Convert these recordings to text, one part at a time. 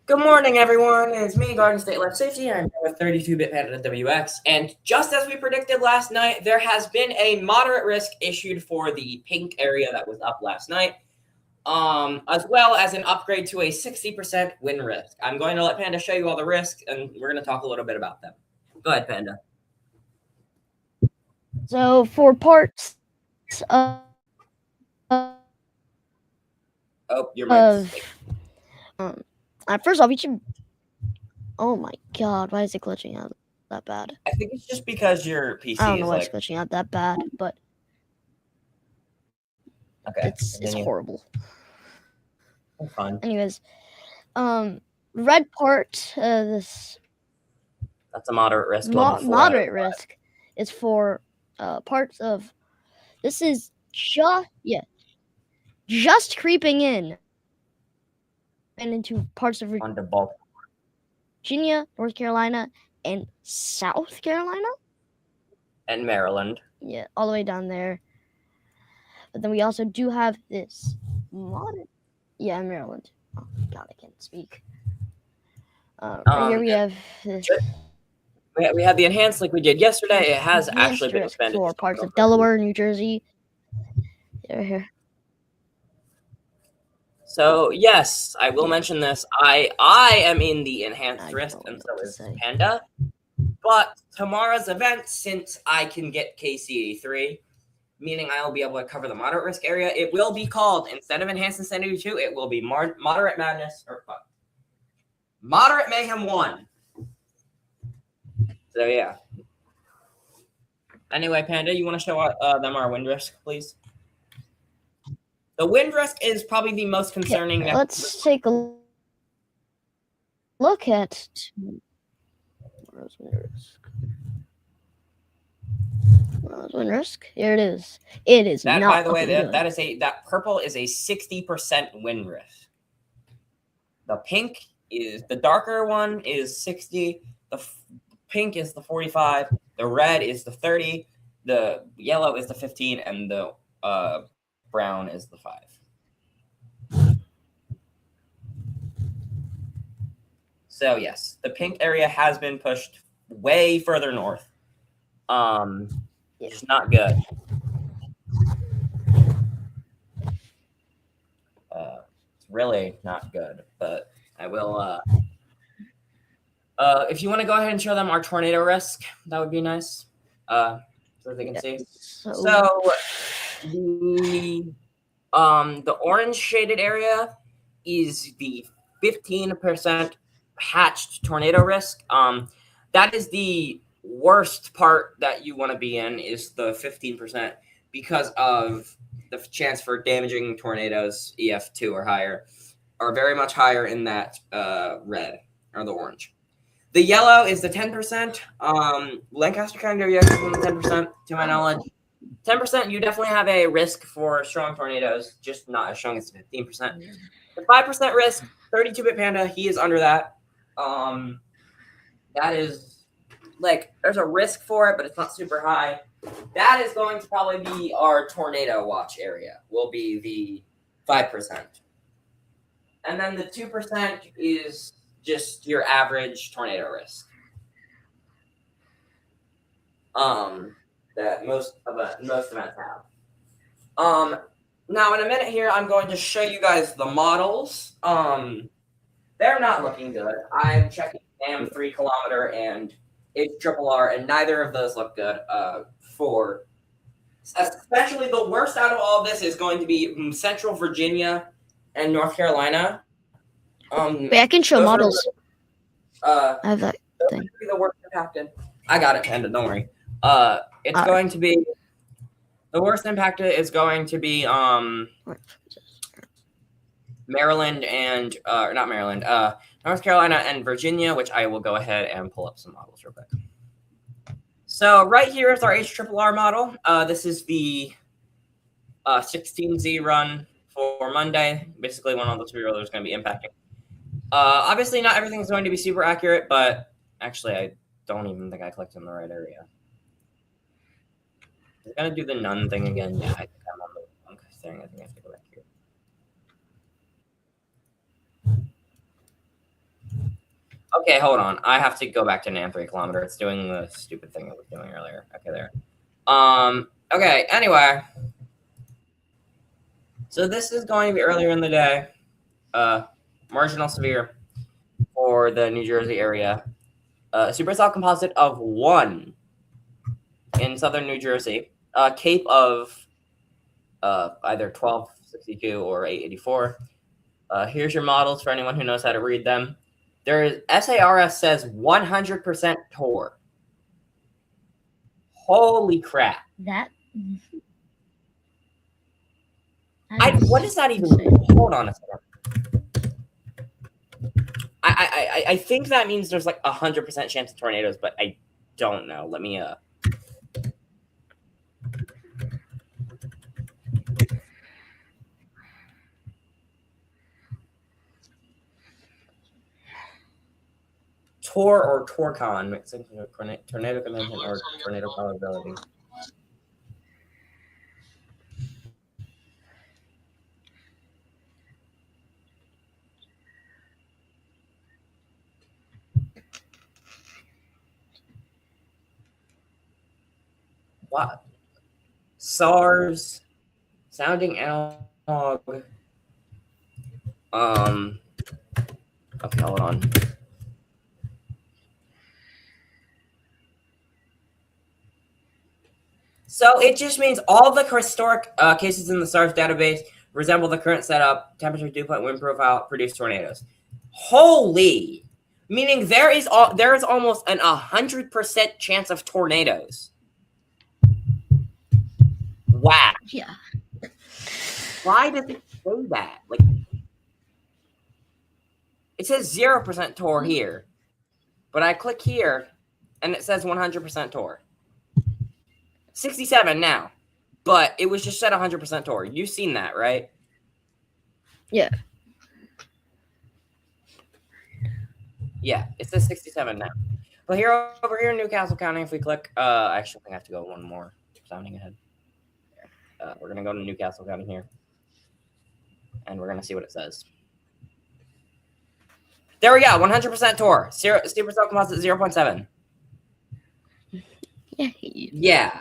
Good morning, everyone. It's me, Garden State Life Safety. I'm here with 32-bit Panda WX. And just as we predicted last night, there has been a moderate risk issued for the pink area that was up last night, as well as an upgrade to a 60% win risk. I'm going to let Panda show you all the risks, and we're going to talk a little bit about them. Go ahead, Panda. So for parts Oh, your mic's. of first off, you should. Oh my god, why is it glitching out that bad? I think it's just because your I PC don't know is why it's like. glitching out that bad, but Okay. it's horrible. Fun. Anyways, red part, this That's a moderate risk. Level 4 out of moderate risk is for parts of. This is just creeping in and into parts of onto Baltimore. Virginia, North Carolina, and South Carolina. And Maryland. Yeah, all the way down there. But then we also do have this modern. Yeah, Maryland. Oh God, I can't speak. Right here we have this. We had the enhanced like we did yesterday. It has actually been risk expanded for parts of Delaware, New Jersey. Here. So yes, I will mention this. I am in the enhanced risk, and so is Panda. But tomorrow's event, since I can get KC83, meaning I'll be able to cover the moderate risk area, it will be called, instead of Enhanced Insanity 2, it will be Moderate Madness, or Moderate Mayhem 1. So yeah. Anyway, Panda, you want to show them our wind risk, please? The wind risk is probably the most concerning. Yeah, let's take a look at wind risk. Here it is. It is that. Not by the way, good. that purple is a 60% wind risk. The pink is the darker one is 60. The pink is the 45. The red is the 30. The yellow is the 15, and the brown is the 5. So yes, the pink area has been pushed way further north. It's not good. It's really not good. But I will. If you want to go ahead and show them our tornado risk, that would be nice. So they can see. So the orange shaded area is the 15% hatched tornado risk. That is the worst part that you want to be in, is the 15%, because of the chance for damaging tornadoes EF2 or higher are very much higher in that red or the orange. The yellow is the 10%. Lancaster County WX is 10%, to my knowledge. 10%, you definitely have a risk for strong tornadoes, just not as strong as 15%. The 5% risk, 32-bit Panda, he is under that. That is, like, there's a risk for it, but it's not super high. That is going to probably be our tornado watch area, will be the 5%. And then the 2% is just your average tornado risk. That most events have. Now in a minute here, I'm going to show you guys the models. They're not looking good. I'm checking Dam 3 kilometer and HRRR, and neither of those look good. For especially the worst out of all of this is going to be Central Virginia and North Carolina. Wait, I can show models. I have that thing. Be the worst impacted. I got it, Panda. Don't worry. It's going to be the worst impacted is going to be Maryland and not Maryland, North Carolina and Virginia, which I will go ahead and pull up some models real quick. So right here is our HRRR model. This is the 16Z run for Monday, basically when all the 2-year-olds is going to be impacting. Obviously, not everything is going to be super accurate, but actually, I don't even think I clicked in the right area. I'm going to do the none thing again. Yeah, I think I'm on the wrong thing. I think I have to go back here. Okay, hold on. I have to go back to NAM 3 kilometer. It's doing the stupid thing it was doing earlier. Okay, there. Okay, anyway. So this is going to be earlier in the day. Marginal severe for the New Jersey area. Supercell composite of 1 in southern New Jersey. Cape of either 1262 or 884. Here's your models for anyone who knows how to read them. There is SARS says 100% Tor. Holy crap! What does that even mean? Hold on a second. I think that means there's like 100% chance of tornadoes, but I don't know. Let me Tor or Torcon, mixing tornado convention or tornado probability. What? SARS, sounding analog. Okay, hold on. So it just means all the historic cases in the SARS database resemble the current setup, temperature, dew point, wind profile, produce tornadoes. Holy! Meaning there is almost an 100% chance of tornadoes. Wow. Yeah. Why does it say that? Like, it says 0% Tor here, but I click here, and it says 100% Tor. 67 now, but it was just set 100% Tor. You've seen that, right? Yeah. Yeah, it says 67 now. But over here in Newcastle County, if we click, I actually think I have to go one more sounding ahead. We're gonna go to Newcastle County here, and we're gonna see what it says. There we go, 100% Tor. Supercell composite 0.7. Yeah.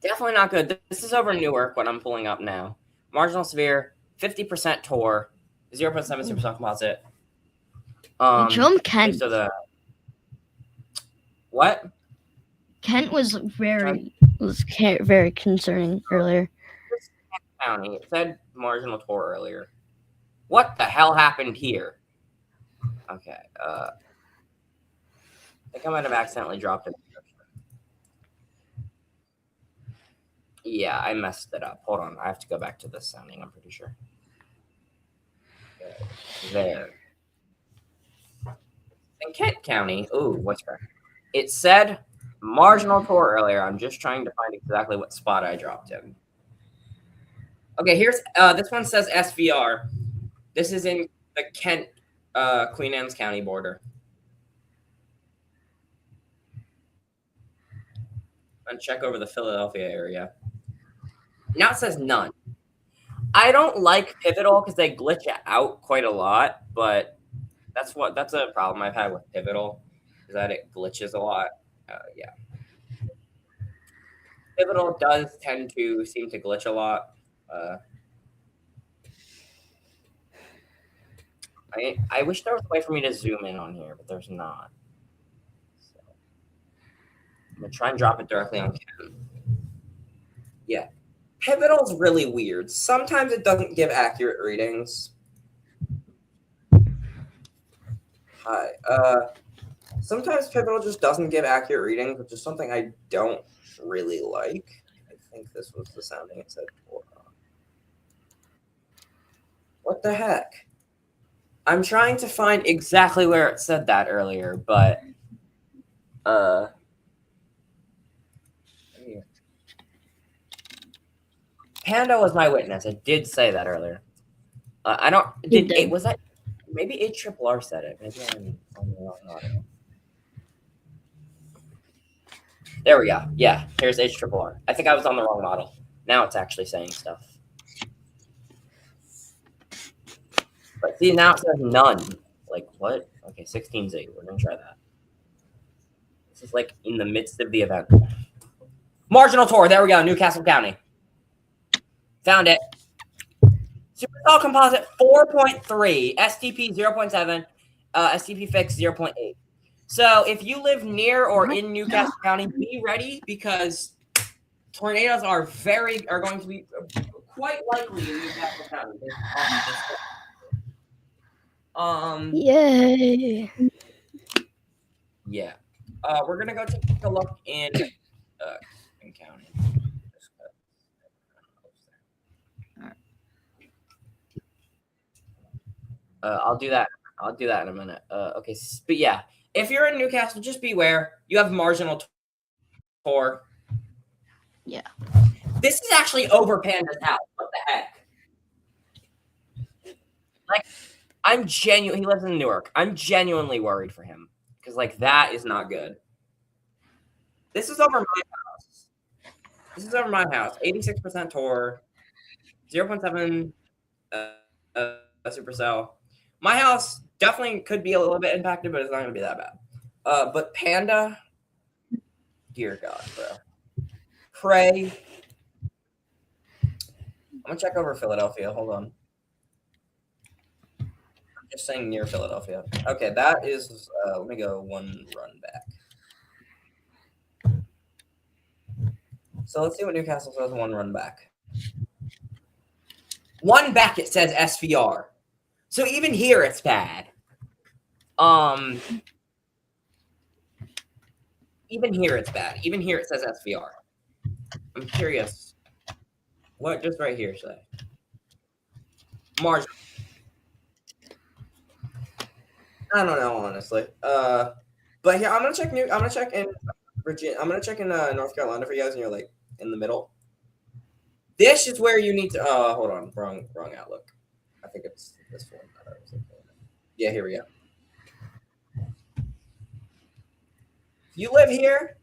Definitely not good. This is over Newark, what I'm pulling up now. Marginal severe, 50% Tor, 0.7 supercell composite. From Kent. So what? Kent was very concerning earlier. County. It said marginal Tor earlier. What the hell happened here? Okay. I think I might have accidentally dropped it. Yeah, I messed it up. Hold on. I have to go back to this sounding, I'm pretty sure. Okay. There. In Kent County, ooh, what's correct? It said marginal Tor earlier. I'm just trying to find exactly what spot I dropped in. Okay, here's this one says SVR. This is in the Kent, Queen Anne's County border. And check over the Philadelphia area. Now it says none. I don't like Pivotal because they glitch out quite a lot, but that's a problem I've had with Pivotal, is that it glitches a lot. Yeah. Pivotal does tend to seem to glitch a lot. I wish there was a way for me to zoom in on here, but there's not. So I'm gonna try and drop it directly on Ken. Yeah. Pivotal's really weird. Sometimes it doesn't give accurate readings. Hi. Sometimes Pivotal just doesn't give accurate readings, which is something I don't really like. I think this was the sounding it said for. What the heck? I'm trying to find exactly where it said that earlier, but Panda was my witness. I did say that earlier. I don't. Was that maybe HRRR said it? Maybe I'm on the wrong audio. There we go. Yeah, here's HRRR. I think I was on the wrong model. Now it's actually saying stuff. But see, now it says none. Like, what? Okay, 16Z. We're going to try that. This is like in the midst of the event. Marginal Tor. There we go. Newcastle County. Found it. Supercell Composite 4.3. STP 0.7. STP Fix 0.8. So if you live near or in Newcastle County, be ready because tornadoes are going to be quite likely in Newcastle County. Yay. Yeah. We're gonna go take a look in county. I'll do that. I'll do that in a minute. Okay, but yeah, if you're in Newcastle, just beware. You have marginal Tor. Yeah. This is actually over Panda's house. What the heck? Like, I'm genuine. He lives in Newark. I'm genuinely worried for him because, like, that is not good. This is over my house. This is over my house. 86% Tor, 0.7 Supercell. My house definitely could be a little bit impacted, but it's not going to be that bad. But Panda, dear God, bro. Pray. I'm going to check over Philadelphia. Hold on. I'm just saying near Philadelphia. Okay, that is, let me go one run back. So let's see what Newcastle says one run back. One back, it says SVR. So even here, it's bad. Even here, it's bad. Even here, it says SVR. I'm curious. What does right here say? Marginal. I don't know, honestly. But here, I'm gonna check in Virginia. I'm gonna check in North Carolina for you guys, and you're like in the middle. This is where you need to. Hold on, wrong outlook. I think it's this one. Yeah, here we go. If you live here,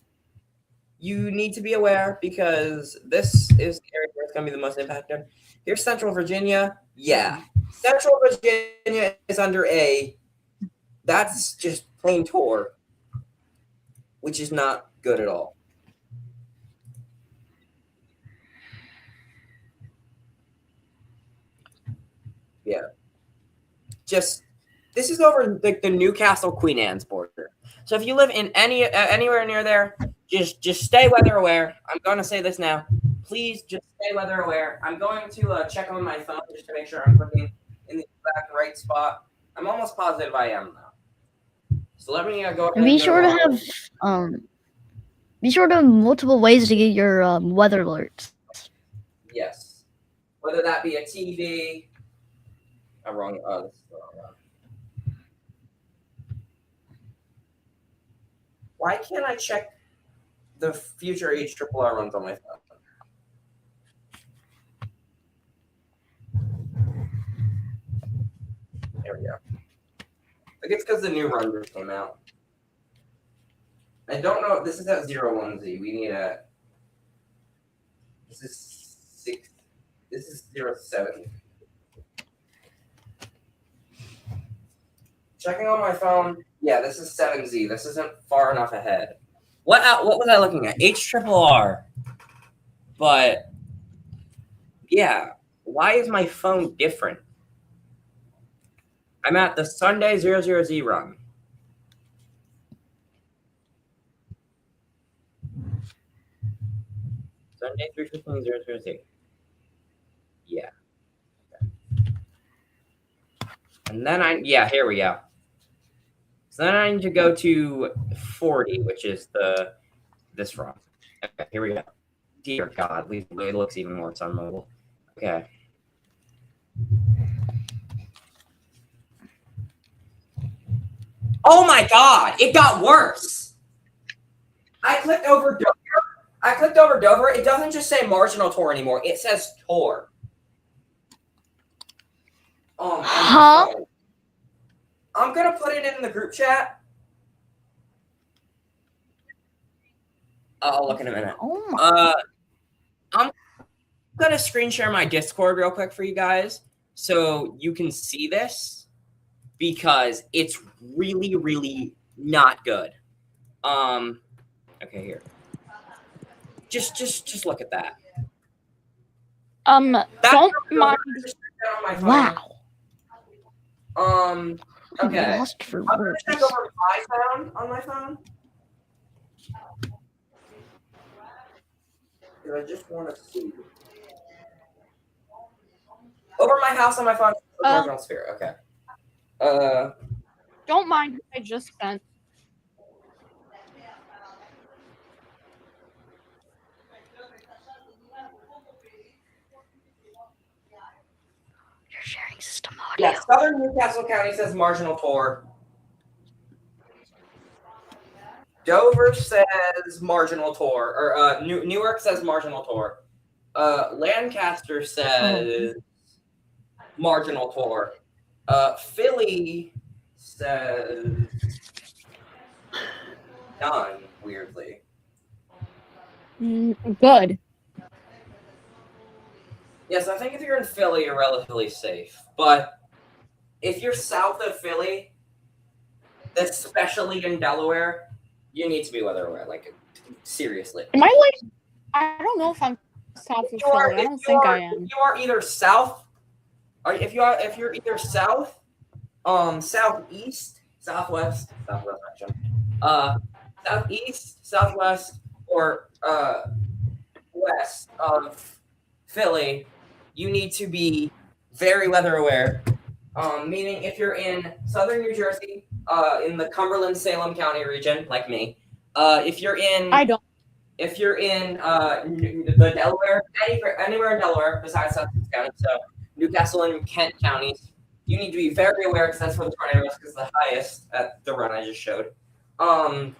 you need to be aware because this is the area where it's going to be the most impacted. Here's Central Virginia. Yeah. Central Virginia is under A. That's just plain Tor, which is not good at all. Yeah. Just, this is over like the Newcastle Queen Anne's border. So if you live in anywhere near there, just stay weather aware. I'm going to say this now. Please just stay weather aware. I'm going to check on my phone just to make sure I'm clicking in the exact right spot. I'm almost positive I am now. So let me go ahead and be sure to have multiple ways to get your weather alerts. Yes. Whether that be a TV. I'm wrong. This is the wrong one. Why can't I check the future HRRR runs on my phone? There we go. I think it's because the new run just came out. I don't know. This is at 01Z. We need a. This is 6. This is 07. Checking on my phone. Yeah, this is 7Z. This isn't far enough ahead. What was I looking at? HRRR. But yeah, why is my phone different? I'm at the Sunday 00Z run. Sunday 3:15 Yeah. Okay. And then here we go. So then I need to go to 40, which is this run. Okay, here we go. Dear God, it looks even worse on mobile. Okay. Oh my God, it got worse. I clicked over Dover. It doesn't just say marginal Tor anymore. It says Tor. Huh? I'm going to put it in the group chat. I'll look in a minute. Oh my. I'm going to screen share my Discord real quick for you guys so you can see this because it's really, really not good. Okay, here. Just look at that. Don't mind. On my phone. Wow. Okay. I'm lost for I'm gonna words. check over my sound on my phone. I just want to see. Over my house on my phone. Marginal sphere. Okay. Don't mind what I just sent. You're sharing system audio. Yeah, Southern Newcastle County says marginal tor. Dover says marginal tor, or Newark says marginal tor. Lancaster says marginal tor. Philly says none, weirdly. Good. Yes, I think if you're in Philly, you're relatively safe. But if you're south of Philly, especially in Delaware, you need to be weather aware. Like, seriously. Am I like? I don't know if I'm south of Philly. I don't think I am. If you are either south, or if you're either south, southeast, southwest actually, southeast, southwest, or west of Philly, you need to be very weather aware. Meaning if you're in southern New Jersey, in the Cumberland-Salem County region, like me, if you're in the Delaware, anywhere in Delaware besides Sussex County, so Newcastle and Kent counties, you need to be very aware because that's where the tornado risk is the highest at the run I just showed. I'm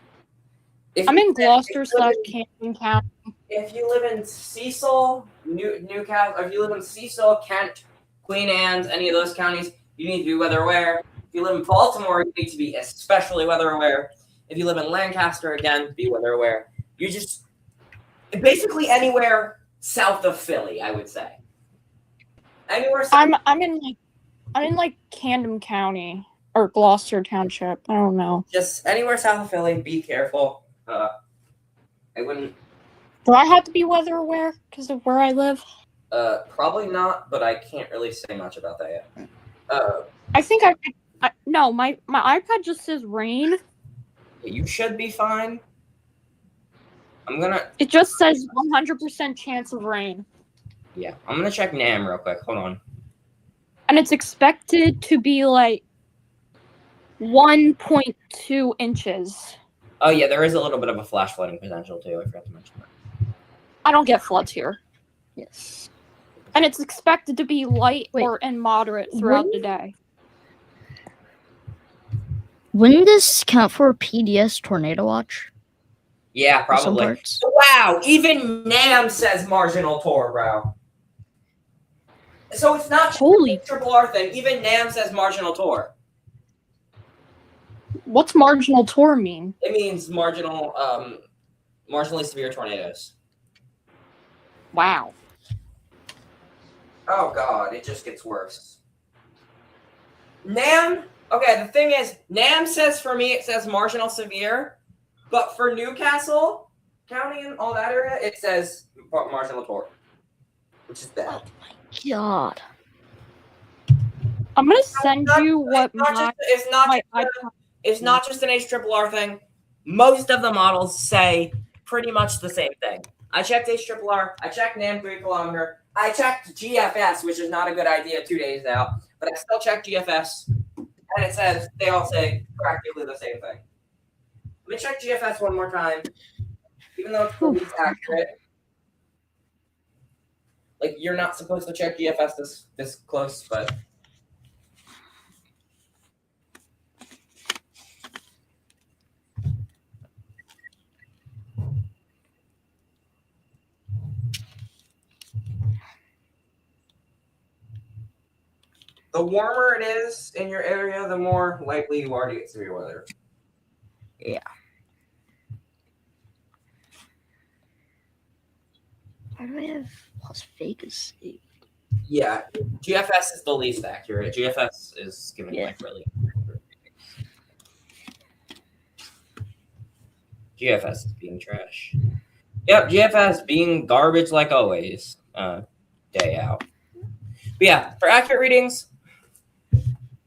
in Gloucester/Camden County. If you live in Cecil, Newcastle, or if you live in Cecil, Kent, Queen Anne's, any of those counties, you need to be weather aware. If you live in Baltimore, you need to be especially weather aware. If you live in Lancaster, again, be weather aware. You just basically anywhere south of Philly, I would say. Anywhere south. I'm in like Camden County or Gloucester Township. I don't know. Just anywhere south of Philly, be careful. I wouldn't. Do I have to be weather aware because of where I live? Probably not, but I can't really say much about that yet. I think no, my iPad just says rain. You should be fine. It just says 100% chance of rain. Yeah, I'm gonna check NAM real quick. Hold on. And it's expected to be like 1.2 inches. Oh yeah, there is a little bit of a flash flooding potential too. I forgot to mention that. I don't get floods here. Yes. And it's expected to be light and moderate throughout the day. Wouldn't this count for a PDS tornado watch? Yeah, probably. Some parts? Wow, even NAM says marginal tor, bro. So it's not just a triple R thing. Even NAM says marginal tor. What's marginal tor mean? It means marginally severe tornadoes. Wow. Oh god, it just gets worse. NAM, okay, the thing is, NAM says for me, it says marginal severe, but for Newcastle County and all that area, it says marginal tor, which is bad. Oh my god. I'm gonna send you what it's not just an HRRR thing. Most of the models say pretty much the same thing. I checked HRRR, I checked NAM 3 kilometer, I checked GFS, which is not a good idea 2 days out, but I still checked GFS, and it says they all say practically the same thing. Let me check GFS one more time, even though it's the least accurate. Like, you're not supposed to check GFS this close, but... The warmer it is in your area, the more likely you are to get severe weather. Yeah. Why do I have Las Vegas saved? Yeah, GFS is the least accurate. GFS is giving Yeah. like really. GFS is being trash. Yep, GFS being garbage like always. Day out. But yeah, for accurate readings,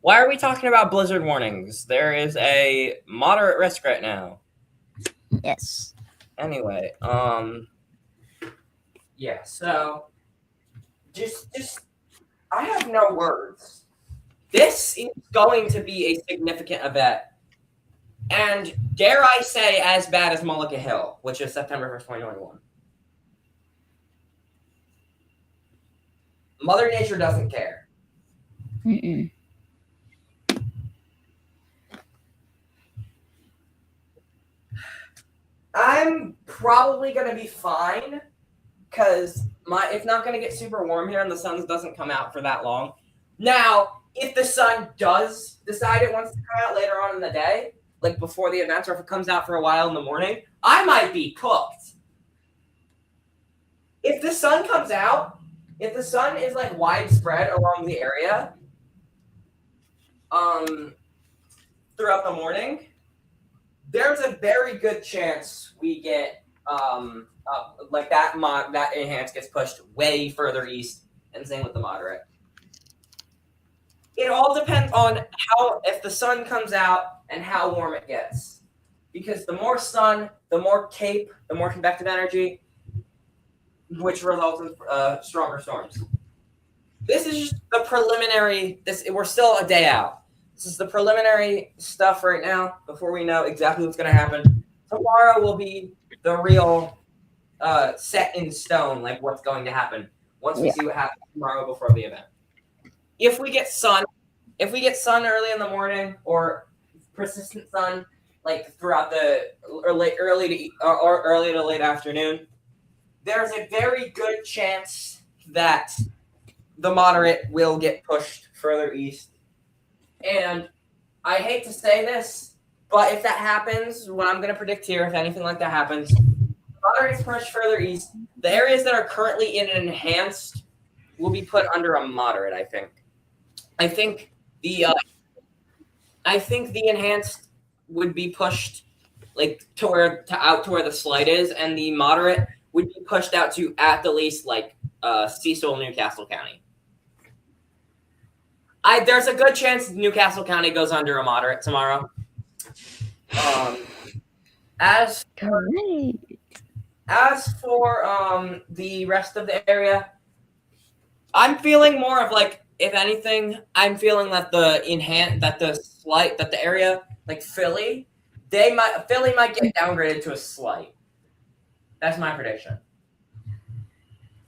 why are we talking about blizzard warnings? There is a moderate risk right now. Yes. Anyway, yeah, so just I have no words. This is going to be a significant event. And dare I say, as bad as Mullica Hill, which is September 1st, 2021. Mother Nature doesn't care. Mm-mm. I'm probably going to be fine because it's not going to get super warm here and the sun doesn't come out for that long. Now, if the sun does decide it wants to come out later on in the day, like before the events, or if it comes out for a while in the morning, I might be cooked. If the sun comes out, if the sun is like widespread along the area, throughout the morning, there's a very good chance we get like that enhance gets pushed way further east, and same with the moderate. It all depends on if the sun comes out and how warm it gets. Because the more sun, the more CAPE, the more convective energy, which results in stronger storms. This is just the preliminary. We're still a day out. This is the preliminary stuff right now before we know exactly what's going to happen. Tomorrow will be the real set in stone, like what's going to happen once we see what happens tomorrow before the event. If we get sun early in the morning or persistent sun, like throughout the early to late afternoon, there's a very good chance that the moderate will get pushed further east. And I hate to say this, but if that happens, what I'm going to predict here, if anything like that happens, the moderate is pushed further east. The areas that are currently in an enhanced will be put under a moderate, I think. I think the enhanced would be pushed like out to where the slight is, and the moderate would be pushed out to at the least like Cecil, Newcastle County. There's a good chance Newcastle County goes under a moderate tomorrow. As for the rest of the area, I'm feeling more of like, if anything, I'm feeling that the area like Philly might get downgraded to a slight. That's my prediction.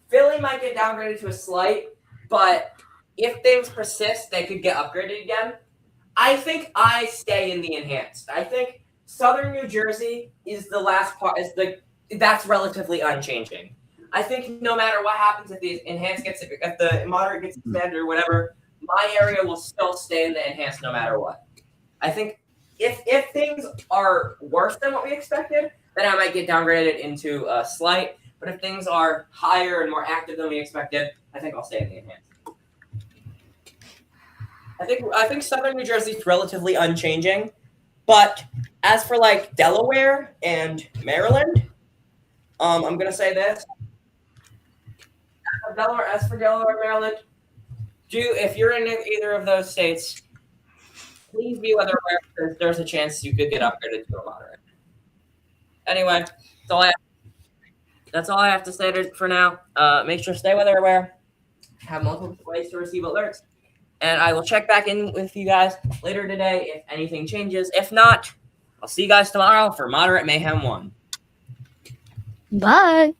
Philly might get downgraded to a slight, but if things persist, they could get upgraded again. I think I stay in the enhanced. I think Southern New Jersey is the last part. That's relatively unchanging. I think no matter what happens, if the moderate gets expanded or whatever, my area will still stay in the enhanced no matter what. I think if things are worse than what we expected, then I might get downgraded into a slight. But if things are higher and more active than we expected, I think I'll stay in the enhanced. I think Southern New Jersey is relatively unchanging, but as for like Delaware and Maryland, I'm gonna say this. As for Delaware, Maryland, if you're in either of those states, please be weather aware because there's a chance you could get upgraded to a moderate. Anyway, that's all I have to say for now. Make sure to stay weather aware. Have multiple ways to receive alerts. And I will check back in with you guys later today if anything changes. If not, I'll see you guys tomorrow for Moderate Mayhem 1. Bye.